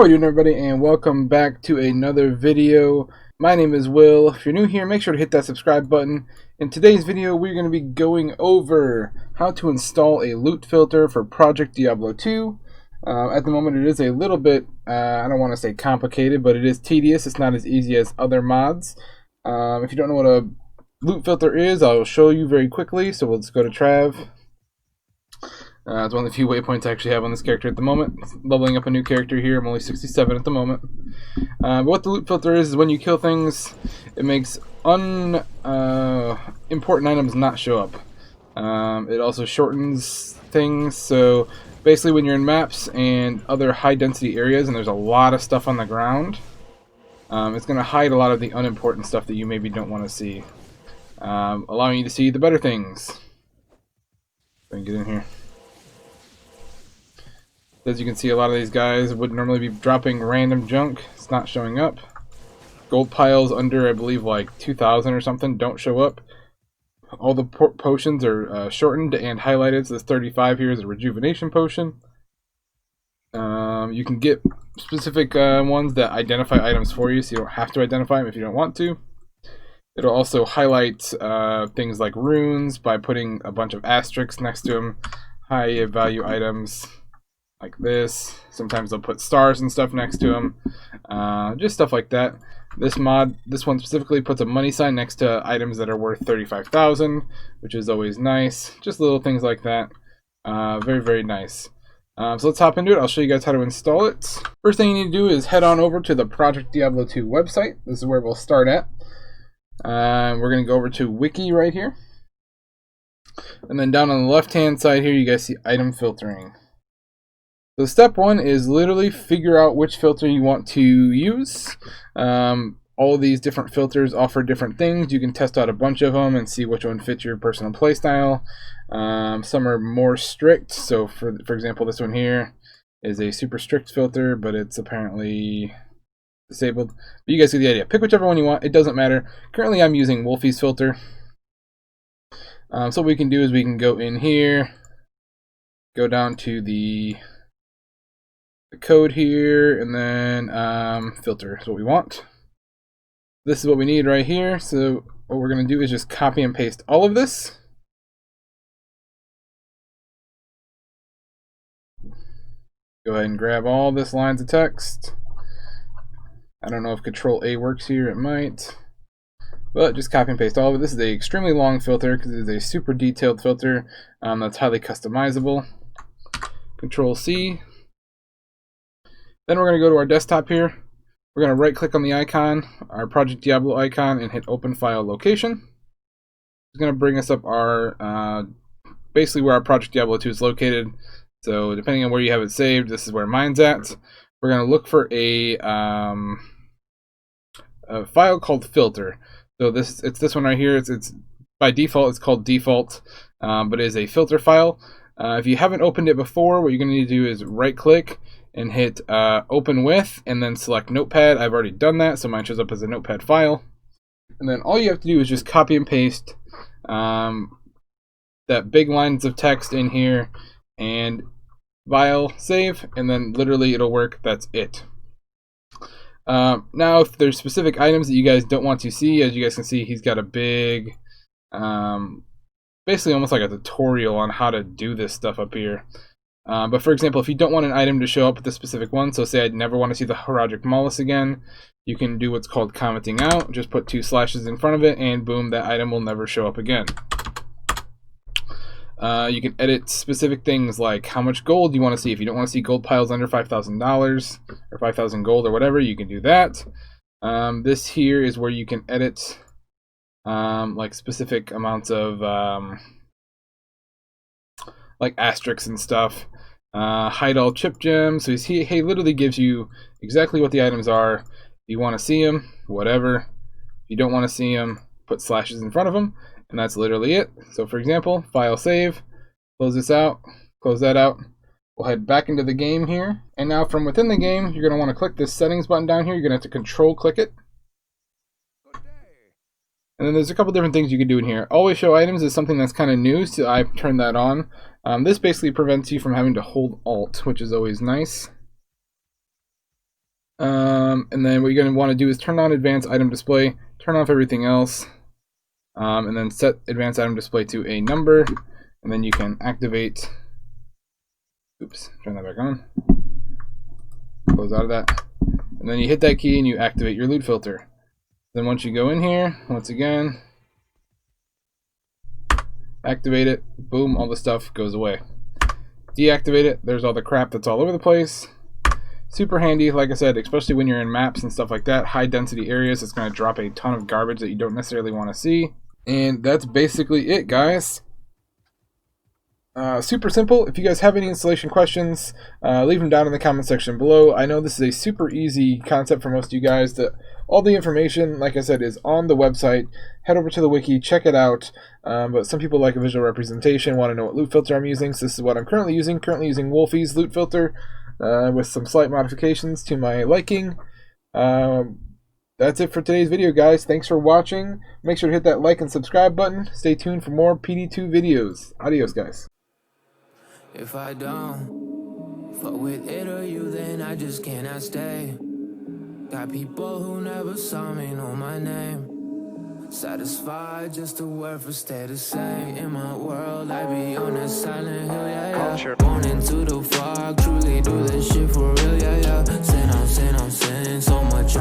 How are you doing, everybody, and welcome back to another video. My name is Will. If you're new here, make sure to hit that subscribe button. In today's video, we're going to be going over how to install a loot filter for Project Diablo 2. At the moment, it is a little bit, I don't want to say complicated, but it is tedious. It's not as easy as other mods. If you don't know what a loot filter is, I'll show you very quickly. So let's go to Trav. It's one of the few waypoints I actually have on this character at the moment. Leveling up a new character here. I'm only 67 at the moment. But what the loot filter is when you kill things, it makes important items not show up. It also shortens things. So basically when you're in maps and other high density areas and there's a lot of stuff on the ground, it's going to hide a lot of the unimportant stuff that you maybe don't want to see. Allowing you to see the better things. Let me get in here. As you can see, a lot of these guys would normally be dropping random junk. It's not showing up. Gold piles under, I believe, like 2,000 or something don't show up. All the potions are shortened and highlighted. So this 35 here is a rejuvenation potion. You can get specific ones that identify items for you, so you don't have to identify them if you don't want to. It'll also highlight things like runes by putting a bunch of asterisks next to them. High value items like this. Sometimes they'll put stars and stuff next to them. Just stuff like that. This mod, this one specifically, puts a money sign next to items that are worth 35,000, which is always nice. Just little things like that. Very, very nice. So let's hop into it. I'll show you guys how to install it. First thing you need to do is head on over to the Project Diablo 2 website. This is where we'll start at. We're going to go over to Wiki right here. And then down on the left-hand side here, you guys see item filtering. So step one is literally figure out which filter you want to use. All of these different filters offer different things. You can test out a bunch of them and see which one fits your personal playstyle. Some are more strict. So for example, this one here is a super strict filter, but it's apparently disabled. But you guys get the idea. Pick whichever one you want. It doesn't matter. Currently, I'm using Wolfie's filter. So what we can do is we can go in here, go down to the code here, and then filter is what we want. This is what we need right here. So what we're going to do is just copy and paste all of this. Go ahead and grab all this lines of text. I don't know if Control A works here. It might. But just copy and paste all of it. This is an extremely long filter because it is a super detailed filter that's highly customizable. Control C. Then we're going to go to our desktop here. We're going to right click on the icon, our Project Diablo icon, and hit Open File Location. It's going to bring us up our, basically where our Project Diablo 2 is located. So depending on where you have it saved, this is where mine's at. We're going to look for a file called filter. So it's this one right here. It's by default, it's called default, but it is a filter file. If you haven't opened it before, what you're going to need to do is right click and hit open with, and then select notepad. I've already done that, so mine shows up as a notepad file. And then all you have to do is just copy and paste that big lines of text in here, and file, save, and then literally it'll work. That's it. Now if there's specific items that you guys don't want to see, as you guys can see, he's got a big basically almost like a tutorial on how to do this stuff up here. But for example, if you don't want an item to show up with a specific one, so say I'd never want to see the Herodic Mollusk again, you can do what's called commenting out. Just put 2 slashes in front of it, and boom, that item will never show up again. You can edit specific things like how much gold you want to see. If you don't want to see gold piles under $5,000 or 5,000 gold or whatever, you can do that. This here is where you can edit like specific amounts of like asterisks and stuff. Hide all chip gems. So he literally gives you exactly what the items are. If you want to see them, whatever. If you don't want to see them, put slashes in front of them, and that's literally it. So for example, file, save, close this out, close that out. We'll head back into the game here, and now from within the game, you're going to want to click this settings button down here. You're going to have to control click it. And then there's a couple different things you can do in here. Always show items is something that's kind of new, so I've turned that on. This basically prevents you from having to hold Alt, which is always nice. And then what you're going to want to do is turn on advanced item display, turn off everything else, and then set advanced item display to a number, and then you can activate. Oops, turn that back on. Close out of that. And then you hit that key and you activate your loot filter. Then once you go in here, once again, activate it, boom, all the stuff goes away. Deactivate it, there's all the crap that's all over the place. Super handy, like I said, especially when you're in maps and stuff like that, high density areas. It's going to drop a ton of garbage that you don't necessarily want to see. And that's basically it, guys. Super simple. If you guys have any installation questions, leave them down in the comment section below. I know this is a super easy concept for most of you guys. All the information, like I said, is on the website. Head over to the wiki, check it out. But some people like a visual representation, want to know what loot filter I'm using. So this is what I'm currently using. Currently using Wolfie's loot filter with some slight modifications to my liking. That's it for today's video, guys. Thanks for watching. Make sure to hit that like and subscribe button. Stay tuned for more PD2 videos. Adios, guys. If I don't fuck with it or you, then I just cannot stay. Got people who never saw me know my name. Satisfied just to work for stay the same. In my world, I be on that silent hill, yeah, yeah. Born into the fog, truly do this shit for real, yeah, yeah. Sin, I'm sin, so much.